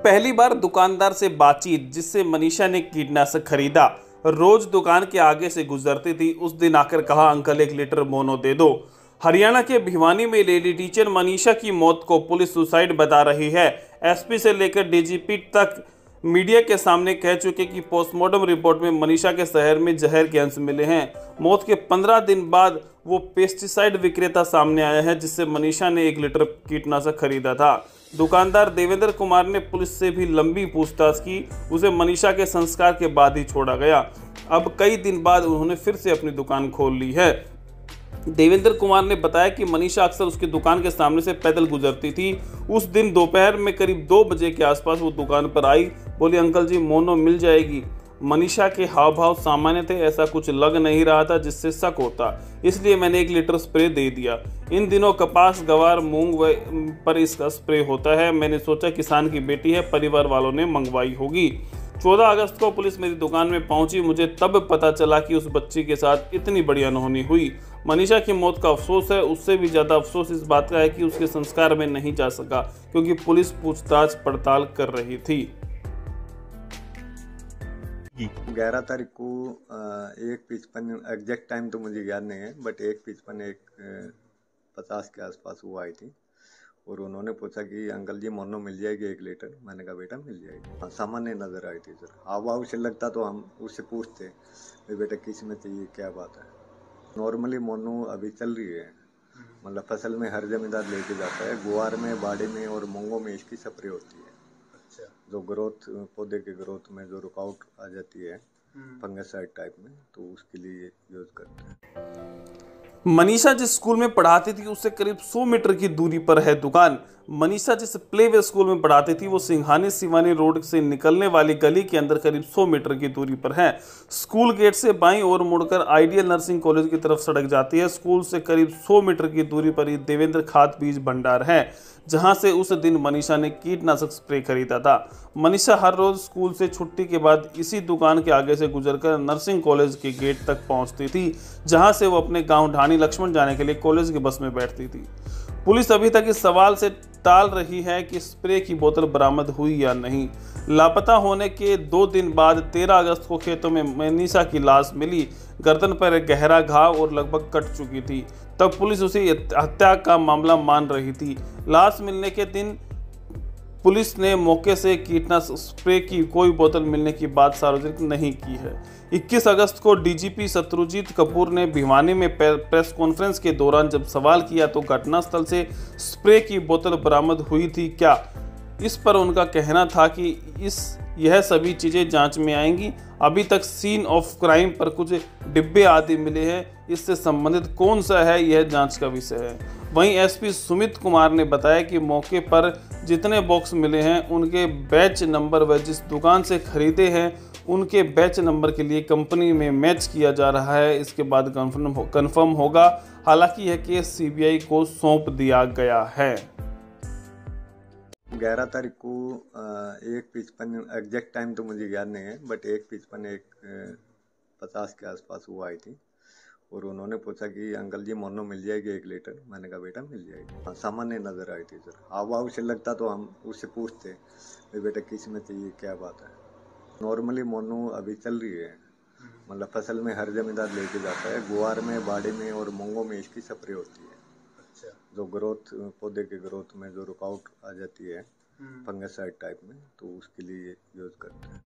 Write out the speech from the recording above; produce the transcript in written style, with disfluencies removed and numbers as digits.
पहली बार दुकानदार से बातचीत जिससे मनीषा ने कीटनाशक खरीदा। रोज दुकान के आगे से गुजरती थी। उस दिन आकर कहा, अंकल 1 लीटर मोनो दे दो। हरियाणा के भिवानी में लेडी टीचर मनीषा की मौत को पुलिस सुसाइड बता रही है। एसपी से लेकर डीजीपी तक मीडिया के सामने कह चुके कि पोस्टमार्टम रिपोर्ट में मनीषा के शहर में जहर के अंश मिले हैं। मौत के 15 दिन बाद वो पेस्टिसाइड विक्रेता सामने आया है जिससे मनीषा ने 1 लीटर कीटनाशक खरीदा था। दुकानदार देवेंद्र कुमार ने पुलिस से भी लंबी पूछताछ की। उसे मनीषा के संस्कार के बाद ही छोड़ा गया। अब कई दिन बाद उन्होंने फिर से अपनी दुकान खोल ली है। देवेंद्र कुमार ने बताया कि मनीषा अक्सर उसकी दुकान के सामने से पैदल गुजरती थी। उस दिन दोपहर में करीब 2 बजे के आसपास वो दुकान पर आई। बोली, अंकल जी मोनो मिल जाएगी। मनीषा के हाव भाव सामान्य थे, ऐसा कुछ लग नहीं रहा था जिससे शक होता, इसलिए मैंने 1 लीटर स्प्रे दे दिया। इन दिनों कपास, गवार, मूंग पर इसका स्प्रे होता है। मैंने सोचा किसान की बेटी है, परिवार वालों ने मंगवाई होगी। 14 अगस्त को पुलिस मेरी दुकान में पहुंची। मुझे तब पता चला कि उस बच्ची के साथ इतनी बड़ी अनहोनी हुई। मनीषा की मौत का अफसोस है। उससे भी ज़्यादा अफसोस इस बात का है कि उसके संस्कार में नहीं जा सका क्योंकि पुलिस पूछताछ पड़ताल कर रही थी। 11 तारीख को 1:55 एग्जैक्ट टाइम तो मुझे याद नहीं है, बट 1:50 के आसपास वो आई थी और उन्होंने पूछा कि अंकल जी मोनो मिल जाएगी 1 लीटर। मैंने कहा बेटा मिल जाएगी। हाँ, सामान्य नज़र आई थी सर। हाव भाव से लगता तो हम उससे पूछते भाई बेटा किस में चाहिए, क्या बात है। नॉर्मली मोनो अभी चल रही है, मतलब फसल में हर जमींदार लेके जाता है। गुआर में, बाड़ी में और मूंगों में इसकी स्प्रे होती है। जो ग्रोथ, पौधे के ग्रोथ में जो रुकावट आ जाती है फंगसाइड टाइप में, तो उसके लिए यूज करते हैं। मनीषा जिस स्कूल में पढ़ाती थी उससे करीब 100 मीटर की दूरी पर है दुकान। मनीषा जिस प्लेवे स्कूल में पढ़ाती थी वो सिंघानी सिवानी रोड से निकलने वाली गली के अंदर करीब 100 मीटर की दूरी पर है। स्कूल गेट से बाईं ओर मुड़कर आइडियल नर्सिंग कॉलेज की तरफ सड़क जाती है। स्कूल से करीब 100 मीटर की दूरी पर ही देवेंद्र खाद बीज भंडार है जहां से उस दिन मनीषा ने कीटनाशक स्प्रे खरीदा था। मनीषा हर रोज स्कूल से छुट्टी के बाद इसी दुकान के आगे से गुजरकर नर्सिंग कॉलेज के गेट तक पहुंचती थी जहां से वो अपने गांव ढाणी लक्ष्मण जाने के लिए कॉलेज की बस में बैठती थी। पुलिस अभी तक इस सवाल से टाल रही है कि स्प्रे की बोतल बरामद हुई या नहीं। लापता होने के 2 दिन बाद 13 अगस्त को खेतों में मनीषा की लाश मिली। गर्दन पर एक गहरा घाव और लगभग कट चुकी थी। तब पुलिस उसे हत्या का मामला मान रही थी। लाश मिलने के दिन पुलिस ने मौके से कीटनाशक स्प्रे की कोई बोतल मिलने की बात सार्वजनिक नहीं की है। 21 अगस्त को डीजीपी शत्रुजीत कपूर ने भिवानी में प्रेस कॉन्फ्रेंस के दौरान जब सवाल किया तो घटनास्थल से स्प्रे की बोतल बरामद हुई थी क्या, इस पर उनका कहना था कि यह सभी चीज़ें जांच में आएंगी। अभी तक सीन ऑफ क्राइम पर कुछ डिब्बे आदि मिले हैं, इससे संबंधित कौन सा है यह जांच का विषय है। वहीं एसपी सुमित कुमार ने बताया कि मौके पर जितने बॉक्स मिले हैं उनके बैच नंबर व जिस दुकान से खरीदे हैं उनके बैच नंबर के लिए कंपनी में मैच किया जा रहा है। इसके बाद कंफर्म होगा। हालांकि यह केस सीबीआई को सौंप दिया गया है। 11 तारीख को 1:55 एग्जैक्ट टाइम तो मुझे याद नहीं है, बट 1:50 के आसपास वो आई थी और उन्होंने पूछा कि अंकल जी मोनो मिल जाएगी 1 लीटर। मैंने कहा बेटा मिल जाएगी। हाँ, सामान्य नज़र आई थी सर। हाव भाव से लगता तो हम उससे पूछते भाई बेटा किस में चाहिए, क्या बात है। नॉर्मली मोनो अभी चल रही है, मतलब फसल में हर जमींदार लेके जाता है। गुआर में, बाड़ी में और मूंगों में इसकी स्प्रे होती है। जो ग्रोथ, पौधे के ग्रोथ में जो रुकावट आ जाती है फंगसाइड टाइप में, तो उसके लिए यूज करते हैं।